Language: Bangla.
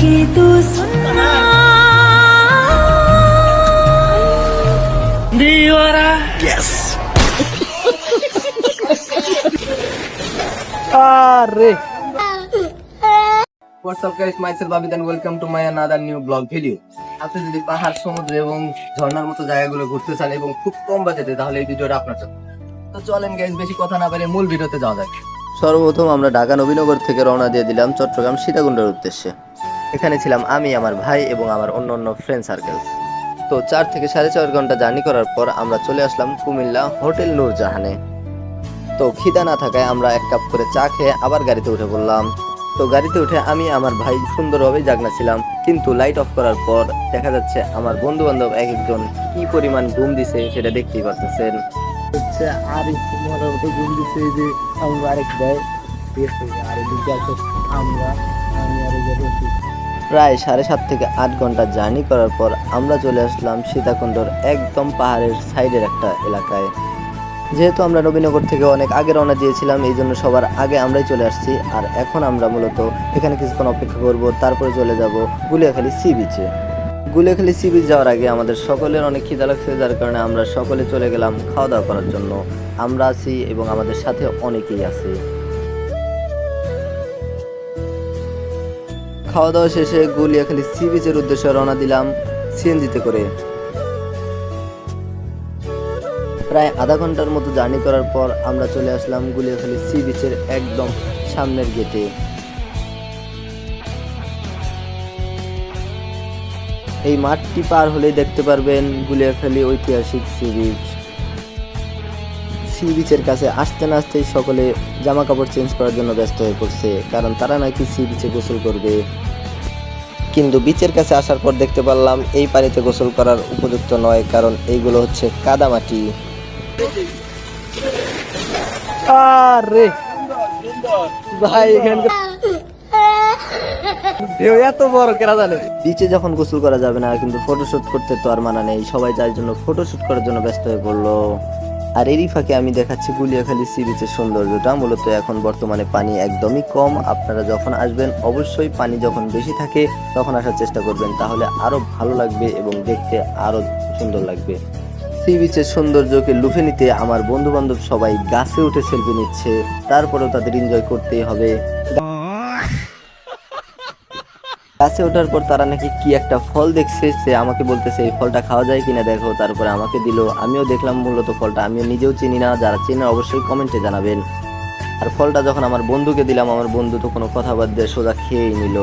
कि तू सुनना दीवारा। আরে what's up guys, myself Abid and welcome to my another new blog video. আপনি যদি পাহাড়, সমুদ্র এবং ঝর্ণার মতো জায়গাগুলো ঘুরতে চান এবং খুব কম বাজেটে, তাহলে এই ভিডিওটা আপনার জন্য। তো চলেন গাইস, বেশি কথা না বলে মূল ভিডিওতে যাওয়া যাক। সর্বপ্রথম আমরা ঢাকা নবীনগর থেকে রওনা দিয়ে দিলাম চট্টগ্রাম সীতাকুণ্ডের উদ্দেশ্যে। এখানে ছিলাম আমি, আমার ভাই এবং আমার অন্য ফ্রেন্ড সার্কেল। তো 4 থেকে 4.5 ঘন্টা জার্নি করার পর আমরা চলে আসলাম কুমিল্লা হোটেল নূরজাহানে। তো খিদা না থাকায় আমরা 1 কাপ করে চা খেয়ে আবার গাড়িতে উঠে পড়লাম। তো গাড়িতে উঠে আমি আমার ভাই সুন্দরভাবে জাগনা ছিলাম, কিন্তু লাইট অফ করার পর দেখা যাচ্ছে আমার বন্ধু বান্ধব এক একজন কি পরিমাণ ঘুম দিছে সেটা দেখতেই পাচ্ছেন। প্রায় 7.5 থেকে 8 ঘন্টা জার্নি করার পর আমরা চলে আসলাম সীতাকুণ্ডর একদম পাহাড়ের সাইডের একটা এলাকায়। যেহেতু আমরা নবীনগর থেকে অনেক আগে রওনা দিয়েছিলাম, এই জন্য সবার আগে আমরাই চলে আসছি। আর এখন আমরা মূলত এখানে কিছুক্ষণ অপেক্ষা করব, তারপরে চলে যাব গুলিয়াখালী সি বিচে। গুলিয়াখালী সি বিচ যাওয়ার আগে আমাদের সকলের অনেক খিদা লাগছে, যার কারণে আমরা সকলে চলে গেলাম খাওয়া দাওয়া করার জন্য। আমরা আছি এবং আমাদের সাথে অনেকেই আছে। খাওয়া দাওয়া শেষে গুলিয়াখালী সি বিচের উদ্দেশ্যে রওনা দিলাম সিএনজিতে করে। প্রায় আধা ঘন্টার মতো জার্নি করার পর আমরা চলে আসলাম গুলিয়াখালী সি বিচের একদম সামনের গেটে। এই মাঠটি পার হলেই দেখতে পারবেন গুলিয়াখালী ঐতিহাসিক সি বিচ। সি বিচের কাছে আসতে না আসতেই সকলে জামা কাপড় চেঞ্জ করার জন্য ব্যস্ত হয়ে পড়ছে, কারণ তারা নাকি সি বিচে গোসল করবে। কিন্তু বিচের কাছে আসার পর দেখতে পারলাম এই পানিতে গোসল করার উপযুক্ত নয়, কারণ এইগুলো হচ্ছে কাদামাটি। আরে ভাই, এত বড় কেরা জানে। বিচে যখন গোসল করা যাবে না, কিন্তু ফটোশুট করতে তো আর মানা নেই। সবাই যার জন্য ফটোশুট করার জন্য ব্যস্ত হয়ে পড়লো। আর এরই ফাঁকে আমি দেখাচ্ছি গুলিয়াখালী সি বিচের সৌন্দর্যটা। মূলত এখন বর্তমানে পানি একদমই কম। আপনারা যখন আসবেন অবশ্যই পানি যখন বেশি থাকে তখন আসার চেষ্টা করবেন, তাহলে আরো ভালো লাগবে এবং দেখতে আরো সুন্দর লাগবে। সি বিচের সৌন্দর্যকে লুফে নিতে আমার বন্ধু বান্ধব সবাই গাছে উঠে সেলফি নিচ্ছে, তারপরেও তাদের এনজয় করতেই হবে। গাছে ওঠার পর তারা নাকি কি একটা ফল দেখছে, সে আমাকে বলতেছে এই ফলটা খাওয়া যায় কিনা দেখো, তারপরে আমাকে দিল। আমিও দেখলাম মূলত ফলটা, আমিও নিজেও চিনি না। যারা চেনে অবশ্যই কমেন্টে জানাবেন। আর ফলটা যখন আমার বন্ধুকে দিলাম, আমার বন্ধু তো কোনো কথা বাদ দিয়ে সোজা খেয়েই নিল।